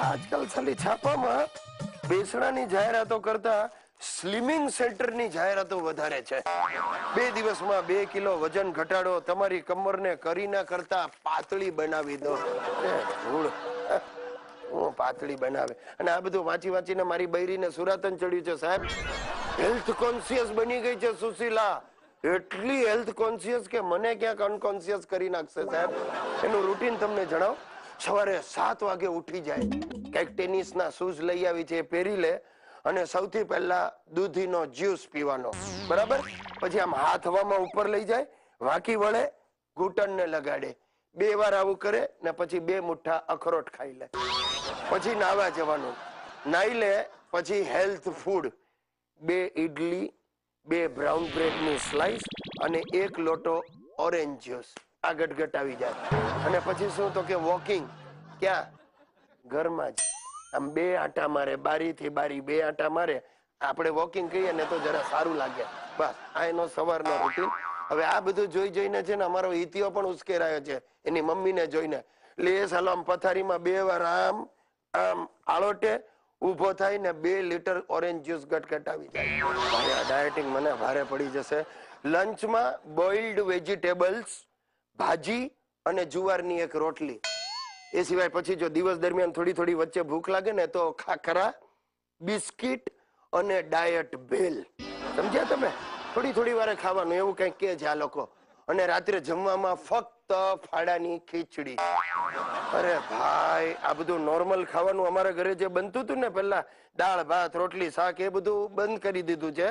આજકાલ ખાલી છાપામાં બેસણાની જાહેરાતો કરતા સ્લિમિંગ સેન્ટરની જાહેરાતો વધારે છે. 2 દિવસમાં 2 કિલો વજન ઘટાડો, તમારી કમરને કરીના કરતા પાતળી બનાવી દો. હું પાતળી બનાવે અને આ બધું વાંચી વાંચીને મારી બૈરીને સુરાતન ચડ્યું છે સાહેબ. હેલ્થ કોન્શિયસ બની ગઈ છે સુશીલા. એટલી હેલ્થ કોન્શિયસ કે મને ક્યાંક અનકોન્શિયસ કરી નાખશે સાહેબ. એનું રૂટીન તમને જણાવ. સવારે 7 વાગે ઉઠી જાય, કઈક ટેનિસના શૂઝ લઈ આવી છે પહેરી લે અને સૌથી પહેલા દૂધીનો જ્યુસ પીવાનો, બરાબર. પછી આમ હાથ હવામાં ઉપર લઈ જાય, વાંકી વળે, ઘૂંટણને લગાડે, 2 વાર આવું કરે ને પછી 2 મુઠ્ઠા અખરોટ ખાઈ લે. પછી નાવા જવાનું, નાઈ લે, પછી હેલ્થ ફૂડ, 2 ઈડલી, 2 બ્રાઉન બ્રેડની સ્લાઇસ અને 1 લોટો ઓરેન્જ જ્યુસ. આ ગટગટ આવી જાય. અને પછી શું તો કે વોકિંગ. ક્યાં? ઘરમાં જ. આમ 2 આંટા મારે, બારીથી બારી 2 આંટા મારે. આપણે વોકિંગ કહીએ ને તો જરા સારું લાગે. બસ આ એનો સવારનો રૂટીન. હવે આ બધું જોઈ જોઈને છે ને અમારો હિતિયો પણ ઉશ્કેરાયો છે એની મમ્મીને જોઈને. એટલે એ સાલો આમ પથારીમાં 2 વાર આમ આમ આળોટે, ઉભો થાય ને 2 લીટર ઓરેન્જ જ્યુસ ગટગટ આવી જાય. ભાઈ આ ડાયટિંગ મને ભારે પડી જશે. લંચમાં બોઇલ્ડ વેજીટેબલ્સ, ભાજી અને જુવારની 1 રોટલી. એ સિવાય પછી જો દિવસ દરમિયાન થોડી થોડી વચ્ચે ભૂખ લાગે ને તો ખાખરા, બિસ્કિટ અને ડાયટ ભેલ. સમજ્યા તમે? થોડી થોડી વારે ખાવાનું, એવું કંઈક કે છે આ લોકો. અને રાત્રે જમવામાં ફક્ત ફાડાની ખીચડી. અરે ભાઈ આ બધું નોર્મલ ખાવાનું અમારા ઘરે જે બનતું હતું ને પહેલા, દાળ ભાત રોટલી શાક, એ બધું બંધ કરી દીધું છે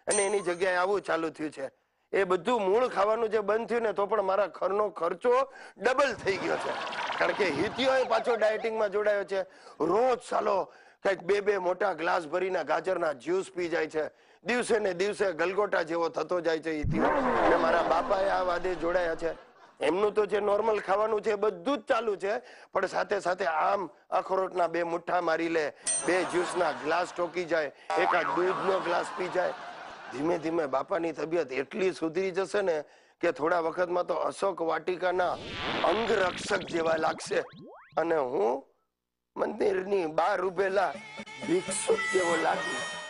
અને એની જગ્યાએ આવું ચાલુ થયું છે. એ બધું મૂળ ખાવાનું જે બંધ થયું ને તો પણ મારા ઘરનો ખર્ચો ડબલ થઈ ગયો છે. કારણ કે હિતિયો પાછો ડાયટિંગમાં જોડાયો છે. રોજ સાલો કઈક 2 મોટા ગ્લાસ ભરીને ગાજરના જ્યુસ પી જાય છે. દિવસે ને દિવસે ગલગોટા જેવો થતો જાય છે હિતિયો. અને મારા બાપાએ આ વાદે જોડાયા છે. એમનું તો જે નોર્મલ ખાવાનું છે બધું જ ચાલુ છે, પણ સાથે સાથે આમ અખરોટના 2 મુઠ્ઠા મારી લે, 2 જ્યુસના ગ્લાસ ટોકી જાય, 1 દૂધનો ગ્લાસ પી જાય. ધીમે ધીમે બાપાની તબિયત એટલી સુધરી જશે ને કે થોડા વખતમાં તો અશોક વાટિકાના અંગરક્ષક જેવા લાગશે અને હું મંદિરની બહાર ઉભેલા ભિક્ષુક જેવો લાગીશ.